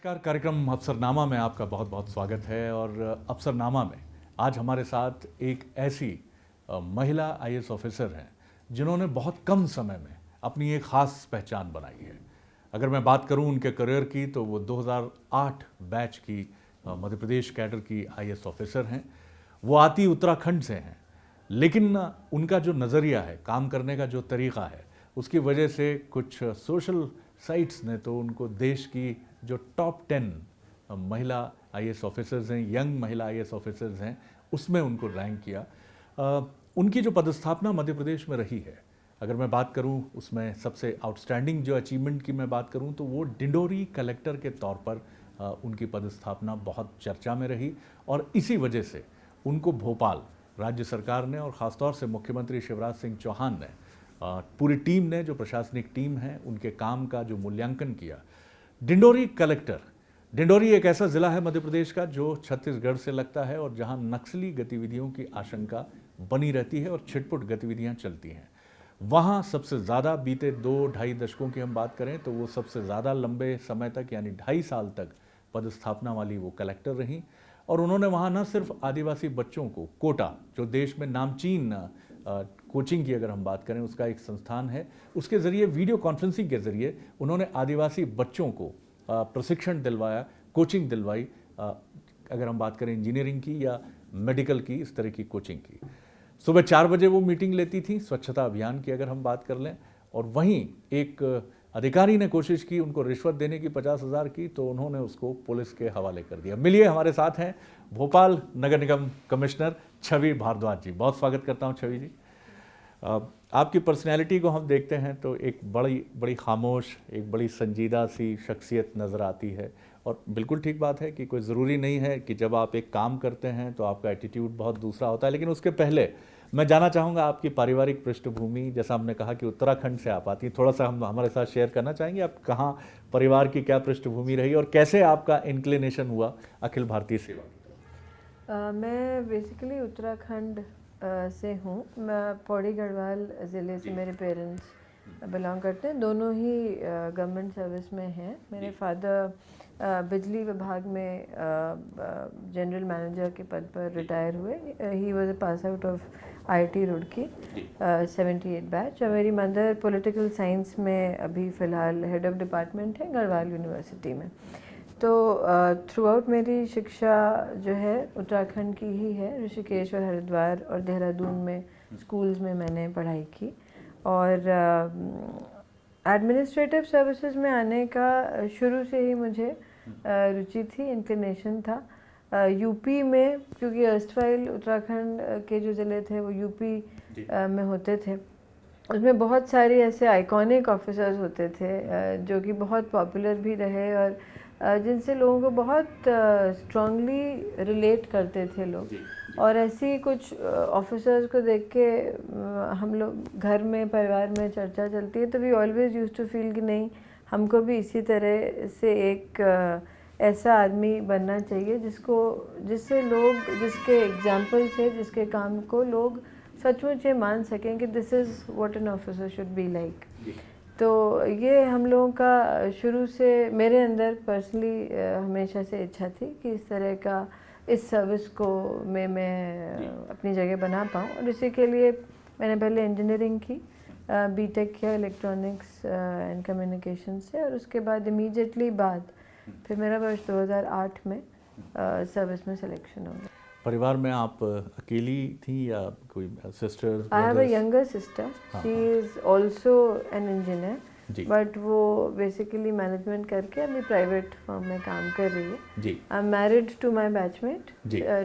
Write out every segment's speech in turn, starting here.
नमस्कार। कार्यक्रम अफसरनामा में आपका बहुत बहुत स्वागत है। और अफसरनामा में आज हमारे साथ एक ऐसी महिला आईएएस ऑफिसर हैं जिन्होंने बहुत कम समय में अपनी एक ख़ास पहचान बनाई है। अगर मैं बात करूं उनके करियर की तो वो 2008 बैच की मध्य प्रदेश कैडर की आईएएस ऑफिसर हैं। वो आती उत्तराखंड से हैं, लेकिन उनका जो नज़रिया है, काम करने का जो तरीक़ा है, उसकी वजह से कुछ सोशल साइट्स ने तो उनको देश की जो टॉप 10 महिला आईएएस ऑफिसर्स हैं, यंग महिला आईएएस ऑफिसर्स हैं, उसमें उनको रैंक किया। उनकी जो पदस्थापना मध्य प्रदेश में रही है, अगर मैं बात करूं उसमें सबसे आउटस्टैंडिंग जो अचीवमेंट की मैं बात करूं तो वो डिंडोरी कलेक्टर के तौर पर उनकी पदस्थापना बहुत चर्चा में रही। और इसी वजह से उनको भोपाल राज्य सरकार ने और ख़ासतौर से मुख्यमंत्री शिवराज सिंह चौहान ने, पूरी टीम ने, जो प्रशासनिक टीम है, उनके काम का जो मूल्यांकन किया। डिंडोरी कलेक्टर, डिंडोरी एक ऐसा ज़िला है मध्य प्रदेश का जो छत्तीसगढ़ से लगता है और जहां नक्सली गतिविधियों की आशंका बनी रहती है और छिटपुट गतिविधियां चलती हैं। वहां सबसे ज़्यादा बीते 2-2.5 दशकों की हम बात करें तो वो सबसे ज़्यादा लंबे समय तक यानी 2.5 साल तक पदस्थापना वाली वो कलेक्टर रहीं। और उन्होंने वहाँ न सिर्फ आदिवासी बच्चों को कोटा, जो देश में नामचीन कोचिंग की अगर हम बात करें उसका एक संस्थान है, उसके ज़रिए वीडियो कॉन्फ्रेंसिंग के ज़रिए उन्होंने आदिवासी बच्चों को प्रशिक्षण दिलवाया, कोचिंग दिलवाई। अगर हम बात करें इंजीनियरिंग की या मेडिकल की, इस तरह की कोचिंग की। सुबह 4 बजे वो मीटिंग लेती थी। स्वच्छता अभियान की अगर हम बात कर लें, और वहीं एक अधिकारी ने कोशिश की उनको रिश्वत देने की 50,000 की, तो उन्होंने उसको पुलिस के हवाले कर दिया। मिलिए, हमारे साथ हैं भोपाल नगर निगम कमिश्नर छवि भारद्वाज जी। बहुत स्वागत करता हूं छवि जी। आपकी पर्सनैलिटी को हम देखते हैं तो एक बड़ी खामोश, एक बड़ी संजीदा सी शख्सियत नज़र आती है। और बिल्कुल ठीक बात है कि कोई ज़रूरी नहीं है कि जब आप एक काम करते हैं तो आपका एटीट्यूड बहुत दूसरा होता है। लेकिन उसके पहले मैं जानना चाहूँगा आपकी पारिवारिक पृष्ठभूमि। जैसा हमने कहा कि उत्तराखंड से आप आती हैं, थोड़ा सा हम हमारे साथ शेयर करना चाहेंगे आप कहाँ, परिवार की क्या पृष्ठभूमि रही और कैसे आपका इंक्लिनेशन हुआ अखिल भारतीय सेवा? मैं बेसिकली उत्तराखंड से हूँ। मैं पौड़ी गढ़वाल ज़िले से मेरे पेरेंट्स बिलोंग करते हैं। दोनों ही गवर्नमेंट सर्विस में हैं। मेरे फादर बिजली विभाग में जनरल मैनेजर के पद पर रिटायर हुए। He was a pass out of IIT Roorkee 78 batch. और मेरी मदर पॉलिटिकल साइंस में अभी फ़िलहाल हेड ऑफ डिपार्टमेंट है गढ़वाल यूनिवर्सिटी में। तो थ्रू आउट मेरी शिक्षा जो है उत्तराखंड की ही है। ऋषिकेश और हरिद्वार और देहरादून में स्कूल्स में मैंने पढ़ाई की। और एडमिनिस्ट्रेटिव सर्विसेज में आने का शुरू से ही मुझे रुचि थी, इंक्लिनेशन था। यूपी में, क्योंकि अर्स्टवाइल उत्तराखंड के जो ज़िले थे वो यूपी में होते थे, उसमें बहुत सारे ऐसे आइकॉनिक ऑफिसर्स होते थे जो कि बहुत पॉपुलर भी रहे और जिनसे लोगों को बहुत स्ट्रांगली रिलेट करते थे लोग। और ऐसी कुछ ऑफिसर्स को देख के हम लोग घर में, परिवार में चर्चा चलती है, तो we always used to feel कि नहीं, हमको भी इसी तरह से एक ऐसा आदमी बनना चाहिए जिससे लोग, जिसके एग्जाम्पल से, जिसके काम को लोग सचमुच ये मान सकें कि this is what an officer should be like. तो ये हम लोगों का शुरू से मेरे अंदर पर्सनली हमेशा से इच्छा थी कि इस तरह का, इस सर्विस को मैं अपनी जगह बना पाऊँ। और इसी के लिए मैंने पहले इंजीनियरिंग की, बीटेक किया इलेक्ट्रॉनिक्स एंड कम्युनिकेशन से। और उसके बाद इमीडिएटली बाद फिर मेरा वर्ष 2008 में सर्विस में सिलेक्शन हो गया। परिवार में आप अकेली थी या कोई sister? I have a younger sister, she is also an engineer, but वो बेसिकली मैनेजमेंट करके अभी प्राइवेट फर्म में काम कर रही है। I am married to my batchmate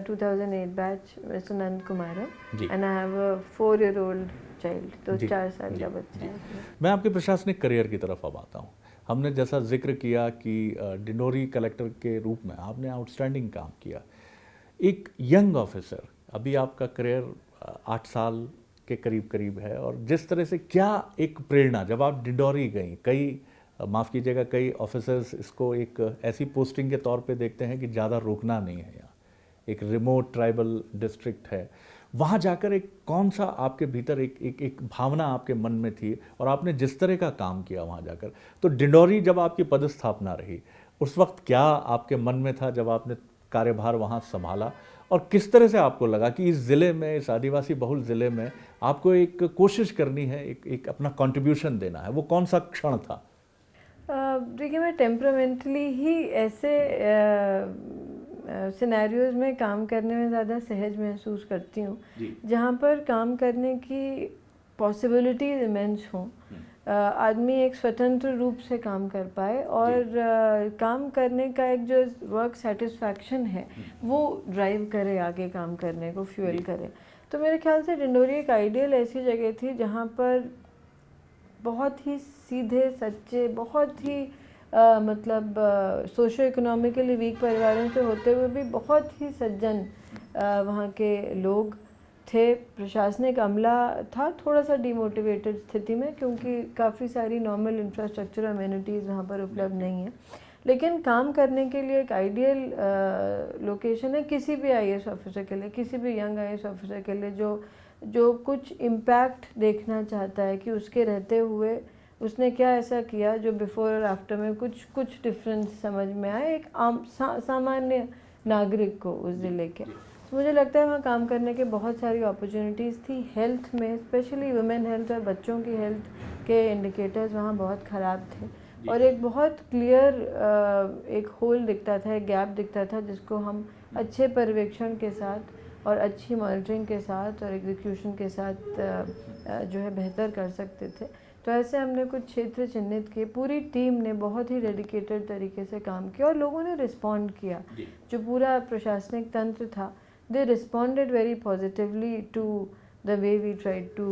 2008 batch mister Nand Kumaran, and I have a 4-year-old child, तो 4 साल का बच्चा है। मैं आपके प्रशासनिक करियर की तरफ अब आता हूँ। हमने जैसा जिक्र किया कि डिंडोरी कलेक्टर के रूप में आपने आउटस्टैंडिंग काम किया। एक यंग ऑफिसर, अभी आपका करियर 8 साल के करीब है, और जिस तरह से क्या एक प्रेरणा, जब आप डिंडोरी गई, कई ऑफिसर्स इसको एक ऐसी पोस्टिंग के तौर पे देखते हैं कि ज़्यादा रुकना नहीं है, यहाँ एक रिमोट ट्राइबल डिस्ट्रिक्ट है, वहाँ जाकर एक कौन सा आपके भीतर एक भावना आपके मन में थी और आपने जिस तरह का काम किया वहाँ जाकर, तो डिंडोरी जब आपकी पदस्थापना रही उस वक्त क्या आपके मन में था जब आपने कार्यभार वहाँ संभाला, और किस तरह से आपको लगा कि इस ज़िले में, इस आदिवासी बहुल ज़िले में आपको एक कोशिश करनी है, एक अपना कंट्रीब्यूशन देना है? वो कौन सा क्षण था? देखिए, मैं टेम्परामेंटली ही ऐसे सिनेरियोज में काम करने में ज़्यादा सहज महसूस करती हूँ, जहाँ पर काम करने की पॉसिबिलिटीज इमेंस हों, आदमी एक स्वतंत्र रूप से काम कर पाए और काम करने का एक जो वर्क सेटिस्फैक्शन है वो ड्राइव करे आगे काम करने को, फ्यूल करे। तो मेरे ख्याल से डिंडोरी एक आइडियल ऐसी जगह थी जहाँ पर बहुत ही सीधे सच्चे, बहुत ही मतलब सोशो इकोनॉमिकली वीक परिवारों से होते हुए भी बहुत ही सज्जन वहाँ के लोग थे। प्रशासनिक अमला था थोड़ा सा डिमोटिवेटेड स्थिति में, क्योंकि काफ़ी सारी नॉर्मल इंफ्रास्ट्रक्चर अमेनिटीज़ वहाँ पर उपलब्ध नहीं है, लेकिन काम करने के लिए एक आइडियल लोकेशन है किसी भी आईएएस ऑफिसर के लिए, किसी भी यंग आईएएस ऑफिसर के लिए जो कुछ इम्पैक्ट देखना चाहता है कि उसके रहते हुए उसने क्या ऐसा किया जो बिफोर और आफ्टर में कुछ डिफरेंस समझ में आए एक आम सामान्य नागरिक को उस ज़िले के। तो मुझे लगता है वहाँ काम करने के बहुत सारी अपॉर्चुनिटीज़ थी। हेल्थ में स्पेशली वुमेन हेल्थ और बच्चों की हेल्थ के इंडिकेटर्स वहाँ बहुत ख़राब थे, और एक बहुत क्लियर एक होल दिखता था, एक गैप दिखता था, जिसको हम अच्छे पर्यवेक्षण के साथ और अच्छी मॉनिटरिंग के साथ और एग्जीक्यूशन के साथ जो है बेहतर कर सकते थे। तो ऐसे हमने कुछ क्षेत्र चिन्हित किए, पूरी टीम ने बहुत ही डेडिकेटेड तरीके से काम किया और लोगों ने रिस्पॉन्ड किया। जो पूरा प्रशासनिक तंत्र था, they responded very positively to the way we tried to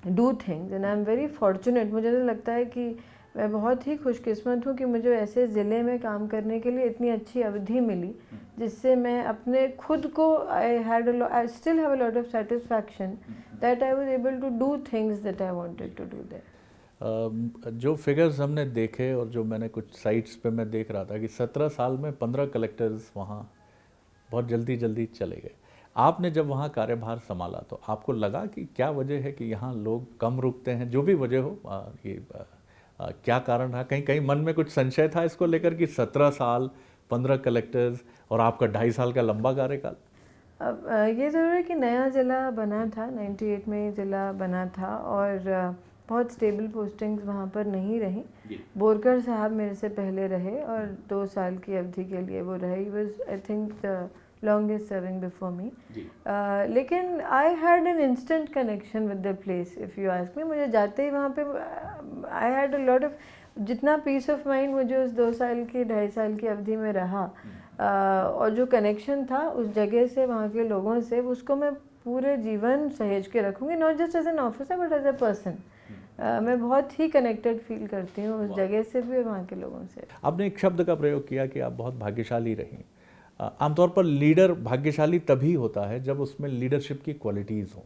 do things, and I am very fortunate. मुझे तो लगता है कि मैं बहुत ही खुशकिस्मत हूँ कि मुझे ऐसे ज़िले में काम करने के लिए इतनी अच्छी अवधि मिली, जिससे मैं अपने खुद को I still have a lot of satisfaction that I was able to do things that I wanted to do there. जो फिगर्स हमने देखे और जो मैंने कुछ साइट्स पे मैं देख रहा था कि 17 साल में 15 कलेक्टर्स वहाँ बहुत जल्दी चले गए। आपने जब वहाँ कार्यभार संभाला तो आपको लगा कि क्या वजह है कि यहाँ लोग कम रुकते हैं? जो भी वजह हो, क्या कारण रहा? कहीं कहीं मन में कुछ संशय था इसको लेकर कि 17 साल 15 कलेक्टर्स और आपका 2.5 साल का लंबा कार्यकाल? अब ये ज़रूर है कि नया ज़िला बना था, 98 में ज़िला बना था, और बहुत स्टेबल पोस्टिंग्स वहाँ पर नहीं रही। बोरकर साहब मेरे से पहले रहे और 2 साल की अवधि के लिए वो रहे। He was I think the longest serving before me, लेकिन I had an instant connection with the place if you ask me. मुझे जाते ही वहाँ पे I had a lot of, जितना पीस ऑफ माइंड मुझे उस 2 साल की 2.5 साल की अवधि में रहा, और जो कनेक्शन था उस जगह से, वहाँ के लोगों से, उसको मैं पूरे जीवन सहेज के रखूँगी, not just as an officer but as a person. मैं बहुत ही कनेक्टेड फील करती हूँ उस जगह से भी और वहाँ के लोगों से। आपने एक शब्द का प्रयोग किया कि आप बहुत भाग्यशाली रहीं। आमतौर पर लीडर भाग्यशाली तभी होता है जब उसमें लीडरशिप की क्वालिटीज़ हों।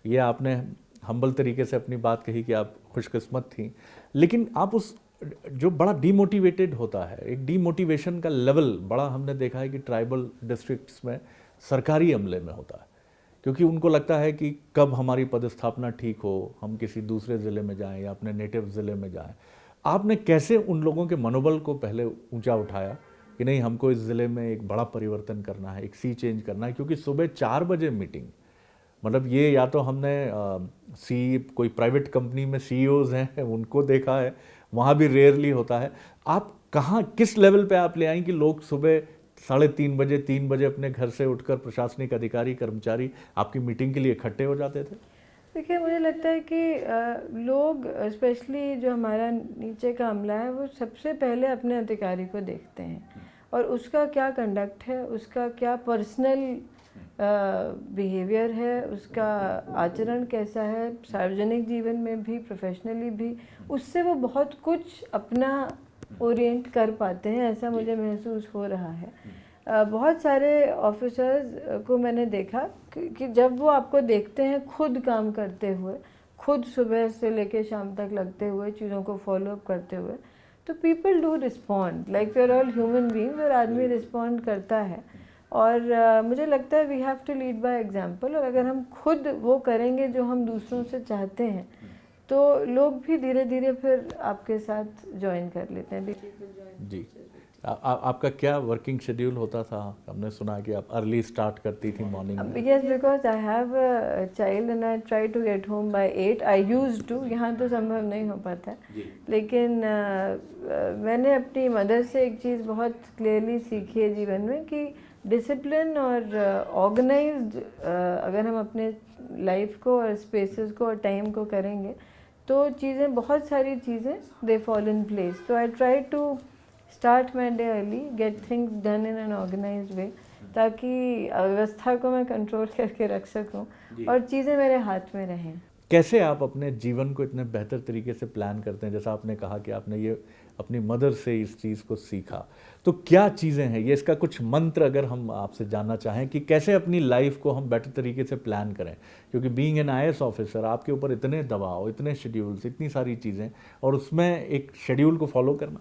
ये आपने हम्बल तरीके से अपनी बात कही कि आप खुशकिस्मत थी, लेकिन आप उस जो बड़ा डीमोटिवेटेड होता है, एक डीमोटिवेशन का लेवल बड़ा हमने देखा है कि ट्राइबल डिस्ट्रिक्ट्स में सरकारी अमले में होता है, क्योंकि उनको लगता है कि कब हमारी पदस्थापना ठीक हो, हम किसी दूसरे ज़िले में जाएं या अपने नेटिव ज़िले में जाएं। आपने कैसे उन लोगों के मनोबल को पहले ऊंचा उठाया कि नहीं, हमको इस ज़िले में एक बड़ा परिवर्तन करना है, एक सी चेंज करना है? क्योंकि सुबह 4 बजे मीटिंग, मतलब ये या तो हमने कोई प्राइवेट कंपनी में सीईओज हैं उनको देखा है, वहाँ भी रेयरली होता है। आप कहाँ, किस लेवल पे आप ले आएँ कि लोग सुबह 3:30 बजे 3 बजे अपने घर से उठकर प्रशासनिक अधिकारी कर्मचारी आपकी मीटिंग के लिए इकट्ठे हो जाते थे? देखिए, मुझे लगता है कि लोग, स्पेशली जो हमारा नीचे का अमला है, वो सबसे पहले अपने अधिकारी को देखते हैं और उसका क्या कंडक्ट है, उसका क्या पर्सनल बिहेवियर है, उसका आचरण कैसा है, सार्वजनिक जीवन में भी, प्रोफेशनली भी, उससे वो बहुत कुछ अपना ओरिएंट कर पाते हैं, ऐसा मुझे महसूस हो रहा है। बहुत सारे ऑफिसर्स को मैंने देखा कि जब वो आपको देखते हैं खुद काम करते हुए, खुद सुबह से लेके शाम तक लगते हुए, चीज़ों को फॉलो अप करते हुए, तो people do respond, like we are all human beings, और आदमी रिस्पॉन्ड करता है। और मुझे लगता है we have to lead by example, और अगर हम खुद वो करेंगे जो हम दूसरों से चाहते हैं, तो लोग भी धीरे धीरे फिर आपके साथ ज्वाइन कर लेते हैं। जी, आपका क्या वर्किंग शेड्यूल होता था? हमने सुना कि आप अर्ली स्टार्ट करती थी मॉर्निंग में। Yes, because I have a child and I try to get home by 8. I used to, यहाँ तो संभव नहीं हो पाता है, लेकिन मैंने अपनी मदर से एक चीज़ बहुत क्लियरली सीखी है जीवन में कि डिसिप्लिन और ऑर्गेनाइज्ड अगर हम अपने लाइफ को और स्पेसेस को और टाइम को करेंगे तो चीज़ें, बहुत सारी चीज़ें दे फॉल इन प्लेस। तो I try to start my day early, get things done in an organized way, ताकि अव्यवस्था को मैं कंट्रोल करके रख सकूं और चीज़ें मेरे हाथ में रहें। कैसे आप अपने जीवन को इतने बेहतर तरीके से प्लान करते हैं? जैसा आपने कहा कि आपने ये अपनी मदर से इस चीज़ को सीखा, तो क्या चीज़ें हैं ये, इसका कुछ मंत्र अगर हम आपसे जानना चाहें कि कैसे अपनी लाइफ को हम बेटर तरीके से प्लान करें? क्योंकि बीइंग एन आईएएस ऑफिसर आपके ऊपर इतने दबाव, इतने शेड्यूल्स, इतनी सारी चीज़ें, और उसमें एक शेड्यूल को फॉलो करना।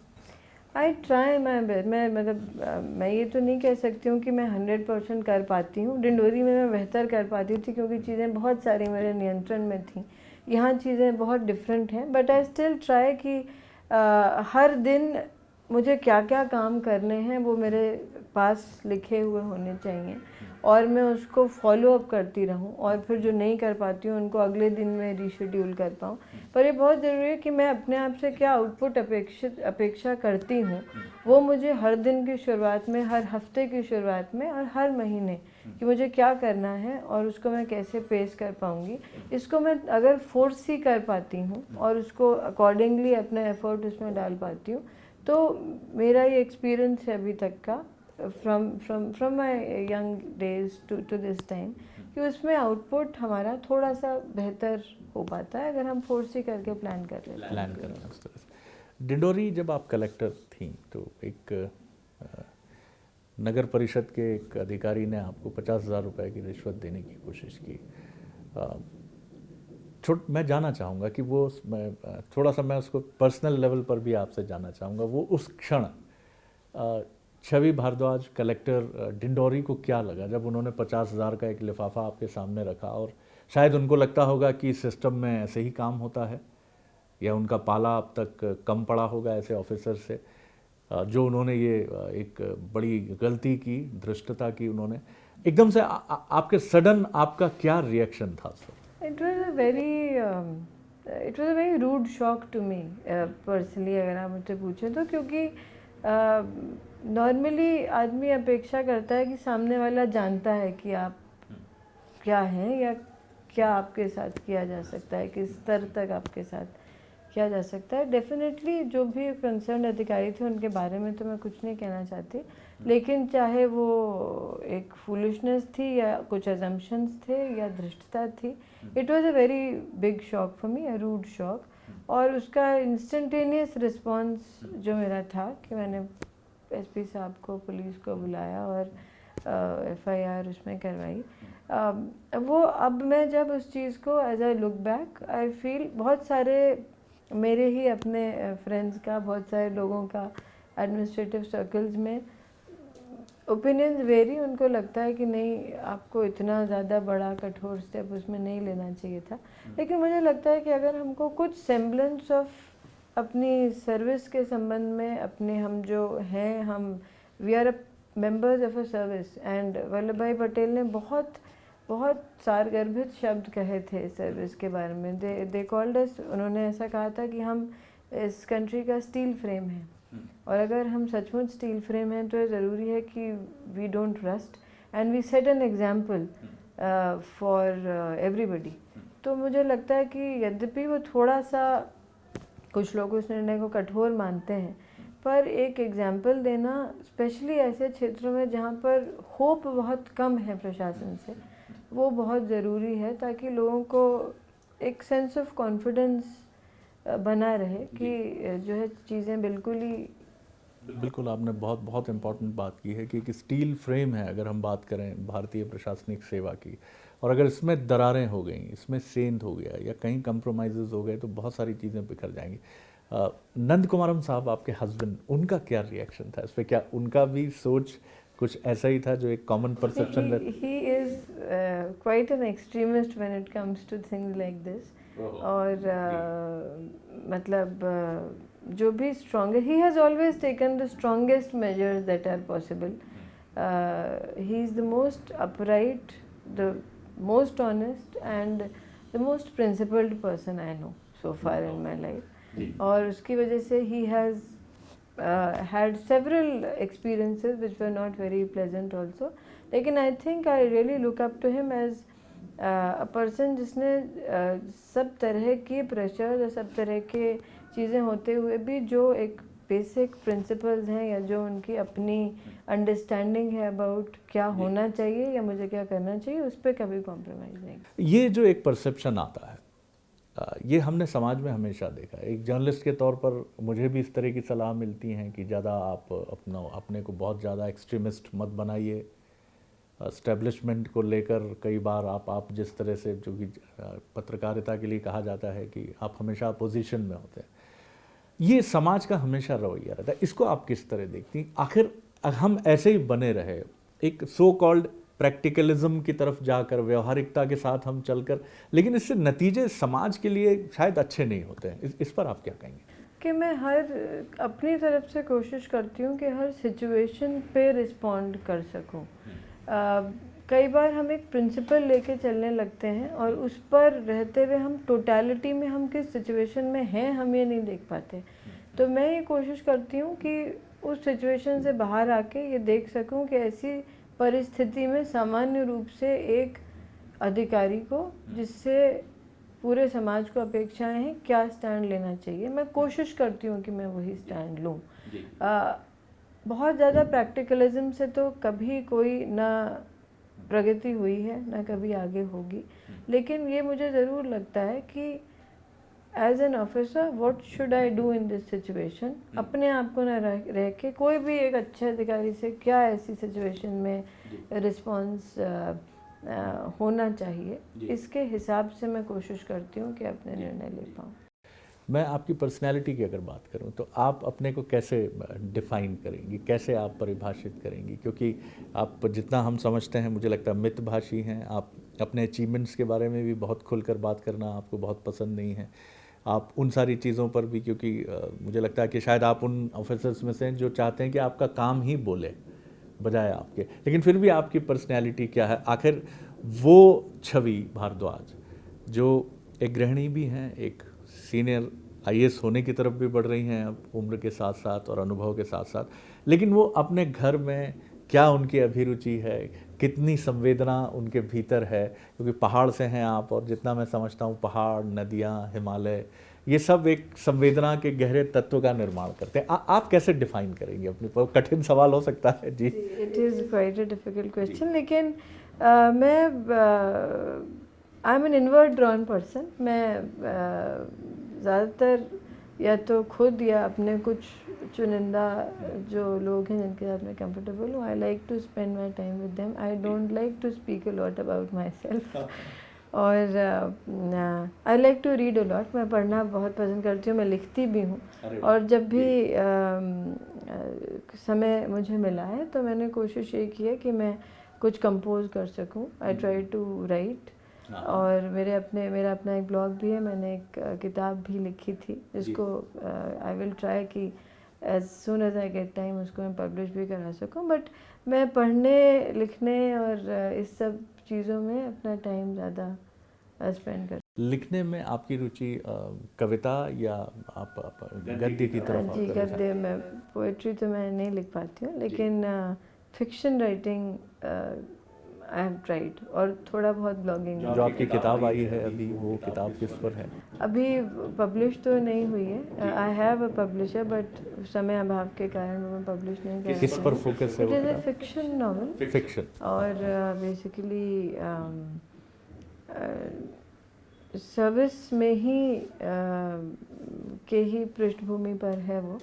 I try my best. मैं ये तो नहीं कह सकती हूँ कि मैं 100% कर पाती हूँ। डिंडोरी में मैं बेहतर कर पाती थी क्योंकि चीज़ें बहुत सारी मेरे नियंत्रण में थी। यहाँ चीज़ें बहुत डिफरेंट हैं, बट आई स्टिल ट्राई कि हर दिन मुझे क्या क्या काम करने हैं वो मेरे पास लिखे हुए होने चाहिए और मैं उसको फॉलो अप करती रहूं, और फिर जो नहीं कर पाती हूँ उनको अगले दिन में रीशेड्यूल कर पाऊँ। पर ये बहुत ज़रूरी है कि मैं अपने आप से क्या आउटपुट अपेक्षा करती हूँ वो मुझे हर दिन की शुरुआत में, हर हफ्ते की शुरुआत में और हर महीने कि मुझे क्या करना है और उसको मैं कैसे पेश कर पाऊँगी। इसको मैं अगर फोर्स ही कर पाती हूँ और उसको अकॉर्डिंगली अपना एफर्ट उसमें डाल पाती हूँ, तो मेरा ये एक्सपीरियंस है अभी तक का from my young days to this time कि उसमें आउटपुट हमारा थोड़ा सा बेहतर हो पाता है अगर हम फोर्स ही करके प्लान कर लेते हैं। प्लान करना उस तरह से। डिंडोरी जब आप कलेक्टर थी तो एक नगर परिषद के एक अधिकारी ने आपको 50,000 रुपये की रिश्वत देने की कोशिश की। मैं जानना चाहूँगा कि वो थोड़ा सा मैं उसको पर्सनल लेवल पर भी आपसे जानना चाहूँगा, वो उस क्षण छवि भारद्वाज कलेक्टर डिंडोरी को क्या लगा जब उन्होंने 50,000 का एक लिफाफा आपके सामने रखा? और शायद उनको लगता होगा कि सिस्टम में ऐसे ही काम होता है, या उनका पाला अब तक कम पड़ा होगा ऐसे ऑफिसर से, जो उन्होंने ये एक बड़ी गलती की, धृष्टता की उन्होंने। एकदम से आपके सडन आपका क्या रिएक्शन था sir? It was a very rude shock to me personally, अगर आप मुझसे पूछें तो, क्योंकि नॉर्मली आदमी अपेक्षा करता है कि सामने वाला जानता है कि आप क्या हैं या क्या आपके साथ किया जा सकता है, किस स्तर तक आपके साथ किया जा सकता है। डेफिनेटली जो भी कंसर्न अधिकारी थे उनके बारे में तो मैं कुछ नहीं कहना चाहती, लेकिन चाहे वो एक फूलिशनेस थी या कुछ अजम्पशंस थे या धृष्टता थी, it was a very big shock for me, a rude shock. और उसका इंस्टेंटेनियस रिस्पांस जो मेरा था कि मैंने एसपी साहब को, पुलिस को बुलाया और एफआईआर उसमें करवाई। वो अब मैं जब उस चीज़ को as I look back I feel, बहुत सारे मेरे ही अपने फ्रेंड्स का, बहुत सारे लोगों का एडमिनिस्ट्रेटिव सर्कल्स में ओपिनियंस वेरी, उनको लगता है कि नहीं, आपको इतना ज़्यादा बड़ा कठोर स्टेप उसमें नहीं लेना चाहिए था। लेकिन मुझे लगता है कि अगर हमको कुछ सेम्बलेंस ऑफ अपनी सर्विस के संबंध में, अपने हम जो हैं, हम we are a members of a service, and Vallabhbhai Patel ने बहुत बहुत सारगर्भित शब्द कहे थे सर्विस के बारे में। दे कॉल्ड अस, उन्होंने ऐसा कहा था कि हम इस कंट्री का स्टील फ्रेम है, और अगर हम सचमुच स्टील फ्रेम हैं तो ये ज़रूरी है कि we don't rust and we set an example for everybody. तो मुझे लगता है कि यद्यपि वो थोड़ा सा, कुछ लोग उस निर्णय को कठोर मानते हैं, पर एक एग्जाम्पल देना, स्पेशली ऐसे क्षेत्रों में जहाँ पर होप बहुत कम है प्रशासन से, वो बहुत ज़रूरी है, ताकि लोगों को एक सेंस ऑफ कॉन्फिडेंस बना रहे कि जो है चीज़ें बिल्कुल आपने बहुत बहुत इम्पॉर्टेंट बात की है कि स्टील फ्रेम है अगर हम बात करें भारतीय प्रशासनिक सेवा की, और अगर इसमें दरारें हो गई, इसमें सेंध हो गया या कहीं कंप्रोमाइज़ हो गए तो बहुत सारी चीज़ें बिखर जाएंगी। नंद कुमारम साहब, आपके हस्बैंड, उनका क्या रिएक्शन था इस पर? क्या उनका भी सोच कुछ ऐसा ही था जो एक common perception? He is quite an extremist when it comes to things like this. और मतलब जो भी strong, he has always taken the strongest measures that are possible. He is the most upright, the most honest and the most principled person I know so far in my life. और उसकी वजह से he has had several experiences which were not very pleasant also. लेकिन I think I really look up to him as a person जिसने सब तरह के pressure या सब तरह के चीज़ें होते हुए भी जो एक बेसिक प्रिंसिपल्स हैं या जो उनकी अपनी अंडरस्टैंडिंग है अबाउट क्या होना चाहिए या मुझे क्या करना चाहिए, उस पर कभी कॉम्प्रोमाइज़ नहीं. ये जो एक परसेप्शन आता है, ये हमने समाज में हमेशा देखा. एक जर्नलिस्ट के तौर पर मुझे भी इस तरह की सलाह मिलती हैं कि ज़्यादा आप अपने को बहुत ज़्यादा एक्सट्रीमिस्ट मत बनाइए. एस्टेब्लिशमेंट को लेकर कई बार आप जिस तरह से, जो कि पत्रकारिता के लिए कहा जाता है कि आप हमेशा अपोजिशन में होते हैं, ये समाज का हमेशा रवैया रहता है. इसको आप किस तरह देखती हैं? आखिर हम ऐसे ही बने रहे, एक सो कॉल्ड प्रैक्टिकलिज्म की तरफ जाकर, व्यवहारिकता के साथ हम चलकर, लेकिन इससे नतीजे समाज के लिए शायद अच्छे नहीं होते हैं. इस पर आप क्या कहेंगे? कि मैं अपनी तरफ से कोशिश करती हूँ कि हर सिचुएशन पे रिस्पॉन्ड कर सकूँ. कई बार हम एक प्रिंसिपल लेके चलने लगते हैं और उस पर रहते हुए हम टोटलिटी में हम किस सिचुएशन में हैं हम ये नहीं देख पाते. तो मैं ये कोशिश करती हूँ कि उस सिचुएशन से बाहर आके ये देख सकूँ कि ऐसी परिस्थिति में सामान्य रूप से एक अधिकारी को, जिससे पूरे समाज को अपेक्षाएं हैं, क्या स्टैंड लेना चाहिए. मैं कोशिश करती हूँ कि मैं वही स्टैंड लूँ. बहुत ज़्यादा प्रैक्टिकलिज्म से तो कभी कोई ना प्रगति हुई है ना कभी आगे होगी. लेकिन ये मुझे ज़रूर लगता है कि as an officer what should I do in this situation. अपने आप को ना रह के कोई भी एक अच्छे अधिकारी से क्या ऐसी सिचुएशन में रिस्पॉन्स होना चाहिए, इसके हिसाब से मैं कोशिश करती हूँ कि अपने निर्णय ले पाऊँ. मैं आपकी पर्सनैलिटी की अगर बात करूं तो आप अपने को कैसे डिफ़ाइन करेंगी, कैसे आप परिभाषित करेंगी? क्योंकि आप जितना हम समझते हैं, मुझे लगता है मितभाषी हैं. आप अपने अचीवमेंट्स के बारे में भी बहुत खुलकर बात करना आपको बहुत पसंद नहीं है. आप उन सारी चीज़ों पर भी, क्योंकि मुझे लगता है कि शायद आप उन ऑफिसर्स में से हैं जो चाहते हैं कि आपका काम ही बोले बजाय आपके, लेकिन फिर भी आपकी पर्सनैलिटी क्या है? आखिर वो छवि भारद्वाज जो एक गृहिणी भी हैं, एक सीनियर आईएएस होने की तरफ भी बढ़ रही हैं अब उम्र के साथ साथ और अनुभव के साथ साथ, लेकिन वो अपने घर में क्या उनकी अभिरुचि है, कितनी संवेदना उनके भीतर है, क्योंकि पहाड़ से हैं आप, और जितना मैं समझता हूँ पहाड़, नदियाँ, हिमालय, ये सब एक संवेदना के गहरे तत्व का निर्माण करते हैं. आप कैसे डिफाइन करेंगे अपने पर? कठिन सवाल हो सकता है जी. It is quite a difficult question. लेकिन मैं I am an inward drawn person. मैं ज़्यादातर या तो खुद या अपने कुछ चुनिंदा जो लोग हैं जिनके साथ मैं कंफर्टेबल हूँ, I like to spend my time with them. I don't like to speak a lot about myself. और I like to read a lot. मैं पढ़ना बहुत पसंद करती हूँ, मैं लिखती भी हूँ. और जब भी समय मुझे मिला है तो मैंने कोशिश ये की है कि मैं कुछ कंपोज कर सकूँ. I try to write. और मेरा अपना एक ब्लॉग भी है. मैंने एक किताब भी लिखी थी जिसको आई विल ट्राई कि as soon as I get time उसको मैं पब्लिश भी करा सकूँ. बट मैं पढ़ने, लिखने और इस सब चीज़ों में अपना टाइम ज़्यादा स्पेंड कर. लिखने में आपकी रुचि कविता या आप गद्य की तरफ? जी, गद्य में. पोएट्री तो मैं नहीं लिख पाती हूँ, लेकिन fiction writing I have tried. और थोड़ा बहुत ब्लॉगिंग. जो आपकी किताब आई है अभी, वो किताब किस पर है? अभी पब्लिश तो नहीं हुई है. आई हैव अ पब्लिशर बट समय अभाव के कारण मैं पब्लिश नहीं कर. किस पर फोकस है वो किताब? Fiction novel. फिक्शन. और बेसिकली सर्विस में ही के ही पृष्ठभूमि पर है वो.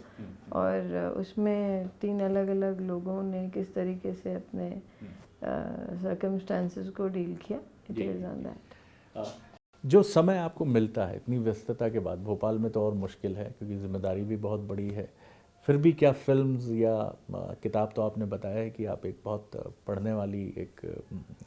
और उसमें 3 अलग अलग लोगों ने किस तरीके से अपने सर्कमस्टांसेस को डील किया. It is on that. जो समय आपको मिलता है इतनी व्यस्तता के बाद, भोपाल में तो और मुश्किल है क्योंकि जिम्मेदारी भी बहुत बड़ी है, फिर भी क्या फिल्म्स या किताब, तो आपने बताया है कि आप एक बहुत पढ़ने वाली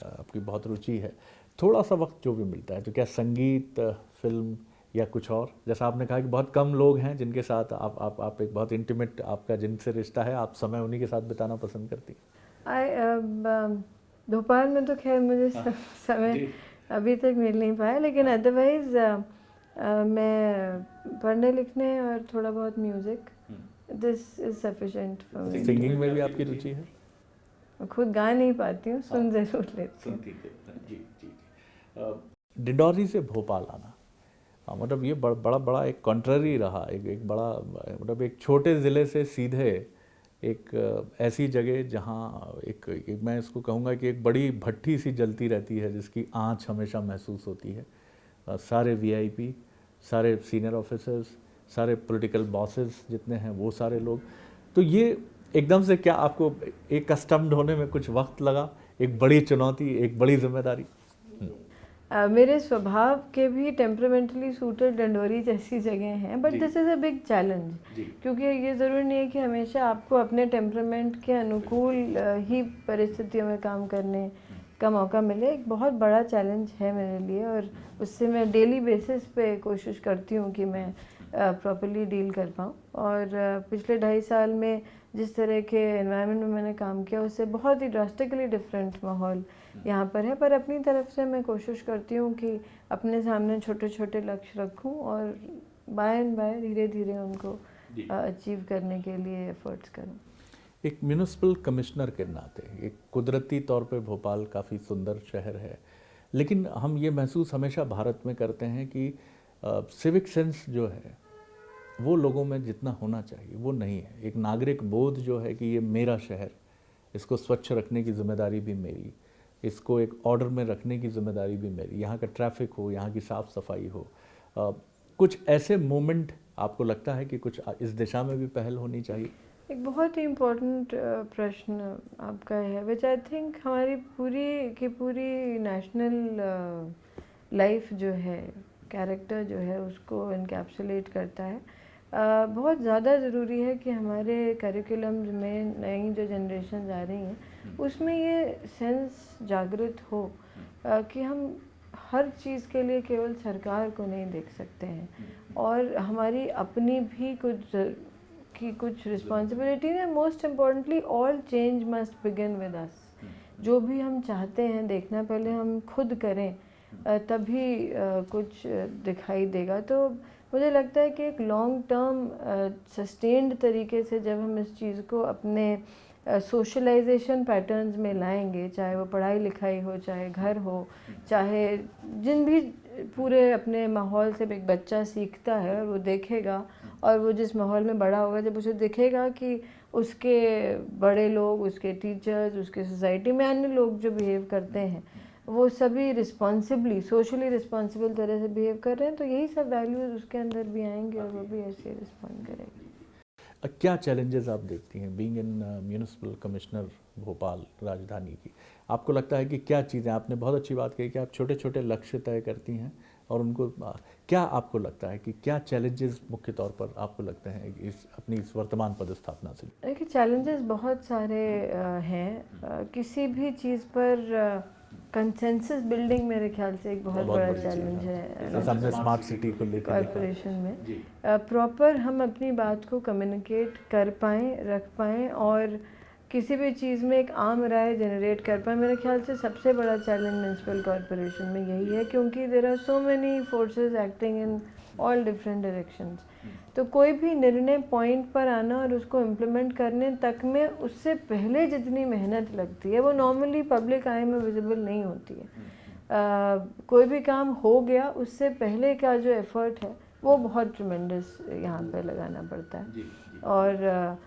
आपकी बहुत रुचि है, थोड़ा सा वक्त जो भी मिलता है तो क्या संगीत, फिल्म या कुछ और? जैसा आपने कहा कि बहुत कम लोग हैं जिनके साथ आप एक बहुत इंटीमेट आपका जिनसे रिश्ता है, आप समय उन्हीं के साथ बिताना पसंद करती हैं। भोपाल में तो खैर मुझे समय अभी तक मिल नहीं पाया, लेकिन अदरवाइज मैं पढ़ने लिखने और थोड़ा बहुत music, this is sufficient for me. Singing में भी आपकी रुचि है? खुद गा नहीं पाती हूँ, सुन जरूर लेती हूँ। जी जी। डिंडौरी से भोपाल आना, मतलब ये बड़ा बड़ा एक कॉन्ट्ररी रहा, एक बड़ा, मतलब एक छोटे ज़िले से सीधे एक ऐसी जगह जहाँ एक मैं इसको कहूँगा कि एक बड़ी भट्ठी सी जलती रहती है जिसकी आँच हमेशा महसूस होती है। सारे वीआईपी, सारे सीनियर ऑफिसर्स, सारे पॉलिटिकल बॉसेस जितने हैं वो सारे लोग, तो ये एकदम से क्या आपको एक कस्टम्ड होने में कुछ वक्त लगा? एक बड़ी चुनौती, एक बड़ी जिम्मेदारी? मेरे स्वभाव के भी टेम्परामेंटली सूटेड डंडोरी जैसी जगह हैं, but this is a big challenge, क्योंकि ये ज़रूरी नहीं है कि हमेशा आपको अपने टेम्परामेंट के अनुकूल ही परिस्थितियों में काम करने का मौका मिले। एक बहुत बड़ा चैलेंज है मेरे लिए, और उससे मैं डेली बेसिस पे कोशिश करती हूँ कि मैं प्रॉपर्ली डील कर पाऊँ। और पिछले 2.5 साल में जिस तरह के एनवायरनमेंट में मैंने काम किया, उससे बहुत ही ड्रास्टिकली डिफरेंट माहौल यहाँ पर है। पर अपनी तरफ से मैं कोशिश करती हूँ कि अपने सामने छोटे छोटे लक्ष्य रखूँ और बाय एंड बाय धीरे धीरे उनको अचीव करने के लिए एफर्ट्स करूँ। एक म्यूनिसिपल कमिश्नर के नाते, एक कुदरती तौर पे भोपाल काफ़ी सुंदर शहर है, लेकिन हम ये महसूस हमेशा भारत में करते हैं कि सिविक सेंस जो है वो लोगों में जितना होना चाहिए वो नहीं है। एक नागरिक बोध जो है कि ये मेरा शहर, इसको स्वच्छ रखने की जिम्मेदारी भी मेरी, इसको एक ऑर्डर में रखने की जिम्मेदारी भी मेरी, यहाँ का ट्रैफिक हो, यहाँ की साफ़ सफाई हो, कुछ ऐसे मोमेंट आपको लगता है कि कुछ इस दिशा में भी पहल होनी चाहिए? एक बहुत ही इम्पोर्टेंट प्रश्न आपका है, विच आई थिंक हमारी पूरी की पूरी नेशनल लाइफ जो है, कैरेक्टर जो है, उसको इनकैप्सुलेट करता है। बहुत ज़्यादा ज़रूरी है कि हमारे करिकुलम में नई जो जनरेशन आ रही हैं उसमें ये सेंस जागृत हो कि हम हर चीज़ के लिए केवल सरकार को नहीं देख सकते हैं, और हमारी अपनी भी कुछ रिस्पॉन्सिबिलिटी है। Most importantly, all change must begin with us. जो भी हम चाहते हैं देखना पहले हम खुद करें, तभी कुछ दिखाई देगा। तो मुझे लगता है कि एक लॉन्ग टर्म सस्टेन्ड तरीके से जब हम इस चीज़ को अपने सोशलाइजेशन पैटर्न्स में लाएंगे, चाहे वो पढ़ाई लिखाई हो, चाहे घर हो, चाहे जिन भी पूरे अपने माहौल से एक बच्चा सीखता है और वो देखेगा, और वो जिस माहौल में बड़ा होगा, जब उसे दिखेगा कि उसके बड़े लोग, उसके टीचर्स, उसके सोसाइटी में अन्य लोग जो बिहेव करते हैं वो सभी रिस्पॉन्सिबली, सोशली रिस्पॉन्सिबल तरह से बिहेव कर रहे हैं, तो यही सब वैल्यूज़ उसके अंदर भी आएंगे और वो भी ऐसे रिस्पॉन्ड करेंगे। क्या चैलेंजेस आप देखती हैं being in municipal commissioner Bhopal राजधानी की? आपको लगता है कि क्या चीज़ें, आपने बहुत अच्छी बात कही कि आप छोटे छोटे लक्ष्य तय करती हैं और उनको, क्या आपको लगता है कि क्या चैलेंजेस मुख्य तौर पर आपको लगते हैं अपनी इस वर्तमान पदस्थापना से? देखिए, चैलेंजेस बहुत सारे हैं। किसी भी चीज़ पर कंसेंसस बिल्डिंग मेरे ख्याल से एक बहुत बड़ा चैलेंज है। जैसे हमने स्मार्ट सिटी को लेकर कॉरपोरेशन में प्रॉपर हम अपनी बात को कम्युनिकेट कर पाएँ, रख पाएँ, और किसी भी चीज़ में एक आम राय जनरेट कर पाएँ। मेरे ख्याल से सबसे बड़ा चैलेंज म्यूनसिपल कॉरपोरेशन में यही है, क्योंकि there are so many forces acting in all different directions. तो कोई भी निर्णय पॉइंट पर आना और उसको इम्प्लीमेंट करने तक में उससे पहले जितनी मेहनत लगती है वो नॉर्मली पब्लिक आई में विजिबल नहीं होती है। कोई भी काम हो गया उससे पहले का जो एफर्ट है वो बहुत ट्रिमेंडस यहाँ पे लगाना पड़ता है, और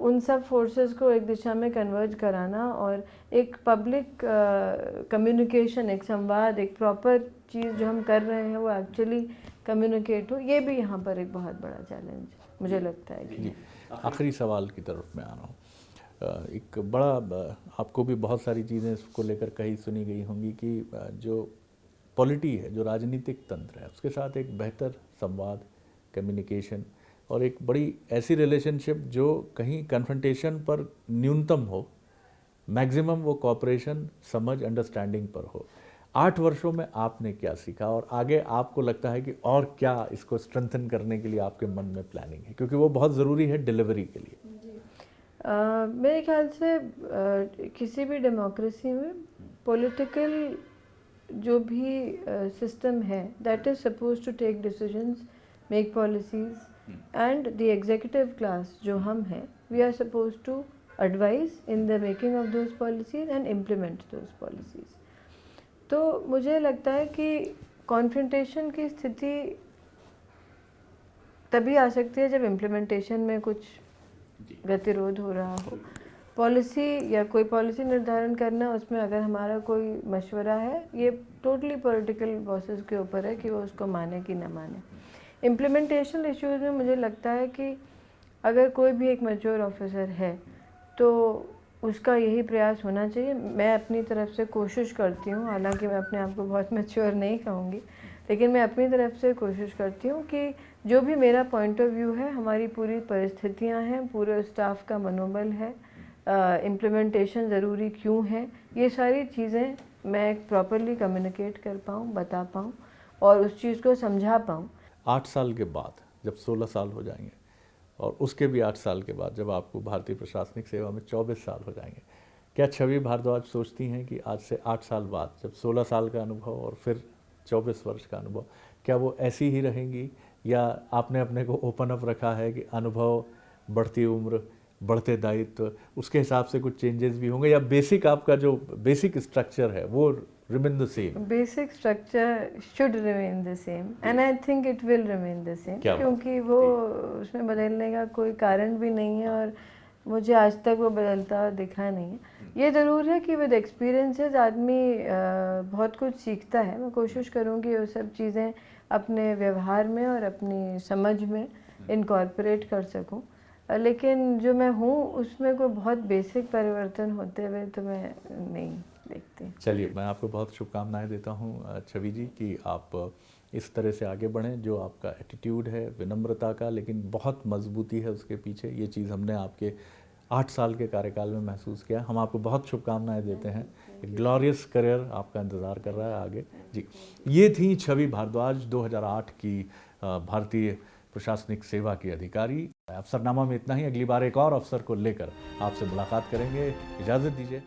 उन सब फोर्सेस को एक दिशा में कन्वर्ज कराना और एक पब्लिक कम्युनिकेशन, एक संवाद, एक प्रॉपर चीज़ जो हम कर रहे हैं वो एक्चुअली कम्युनिकेट हो, ये भी यहाँ पर एक बहुत बड़ा चैलेंज मुझे लगता है कि। आखिरी सवाल की तरफ मैं आ रहा हूँ। एक बड़ा, आपको भी बहुत सारी चीज़ें इसको लेकर कही सुनी गई होंगी कि जो पॉलिटी है, जो राजनीतिक तंत्र है, उसके साथ एक बेहतर संवाद, कम्युनिकेशन, और एक बड़ी ऐसी रिलेशनशिप जो कहीं कन्फ्रंटेशन पर न्यूनतम हो, मैक्सिमम वो कॉपरेशन, समझ, अंडरस्टैंडिंग पर हो। 8 वर्षों में आपने क्या सीखा और आगे आपको लगता है कि और क्या इसको स्ट्रेंथन करने के लिए आपके मन में प्लानिंग है, क्योंकि वो बहुत ज़रूरी है डिलीवरी के लिए? मेरे ख्याल से किसी भी डेमोक्रेसी में पॉलिटिकल जो भी सिस्टम है that is suppose to take decisions, make policies, and the executive class जो हम हैं we are suppose to advise in the making of those policies and implement those policies. तो मुझे लगता है कि कॉन्फ्रंटेशन की स्थिति तभी आ सकती है जब इम्प्लीमेंटेशन में कुछ गतिरोध हो रहा हो। पॉलिसी या कोई पॉलिसी निर्धारण करना, उसमें अगर हमारा कोई मशवरा है, ये टोटली पॉलिटिकल बॉसेस के ऊपर है कि वो उसको माने कि ना माने। इम्प्लीमेंटेशन इश्यूज़ में मुझे लगता है कि अगर कोई भी एक मैच्योर ऑफिसर है तो उसका यही प्रयास होना चाहिए। मैं अपनी तरफ से कोशिश करती हूँ, हालांकि मैं अपने आप को बहुत मैच्योर नहीं कहूँगी, लेकिन मैं अपनी तरफ से कोशिश करती हूँ कि जो भी मेरा पॉइंट ऑफ व्यू है, हमारी पूरी परिस्थितियाँ हैं, पूरे स्टाफ का मनोबल है, इम्प्लीमेंटेशन ज़रूरी क्यों है, ये सारी चीज़ें मैं प्रॉपरली कम्युनिकेट कर पाऊँ, बता पाऊँ और उस चीज़ को समझा पाऊँ। 8 साल के बाद जब 16 साल हो जाएंगे और उसके भी 8 साल के बाद जब आपको भारतीय प्रशासनिक सेवा में 24 साल हो जाएंगे, क्या छवि भारद्वाज सोचती हैं कि आज से 8 साल बाद जब 16 साल का अनुभव और फिर 24 वर्ष का अनुभव, क्या वो ऐसी ही रहेंगी, या आपने अपने को ओपन अप रखा है कि अनुभव, बढ़ती उम्र, बढ़ते दायित्व, उसके हिसाब से कुछ चेंजेस भी होंगे, या बेसिक आपका जो बेसिक स्ट्रक्चर है वो remain the same? Basic structure should remain the same and I think it will remain the same, क्योंकि वो उसमें बदलने का कोई कारण भी नहीं है और मुझे आज तक वो बदलता दिखा नहीं है। ये ज़रूर है कि विद एक्सपीरियंसेस आदमी बहुत कुछ सीखता है। मैं कोशिश करूँगी वो सब चीज़ें अपने व्यवहार में और अपनी समझ में इनकॉर्पोरेट कर सकूँ, लेकिन जो मैं हूँ उसमें कोई बहुत बेसिक परिवर्तन होते हुए तो मैं नहीं देखती। चलिए, मैं आपको बहुत शुभकामनाएं देता हूँ छवि जी कि आप इस तरह से आगे बढ़ें। जो आपका एटीट्यूड है विनम्रता का, लेकिन बहुत मजबूती है उसके पीछे, ये चीज़ हमने आपके 8 साल के कार्यकाल में महसूस किया। हम आपको बहुत शुभकामनाएं देते हैं। एक ग्लोरियस करियर आपका इंतज़ार कर रहा है आगे। जी, ये थी छवि भारद्वाज, 2008 की भारतीय प्रशासनिक सेवा की अधिकारी। अफसरनामा में इतना ही। अगली बार एक और अफसर को लेकर आपसे मुलाकात करेंगे। इजाज़त दीजिए।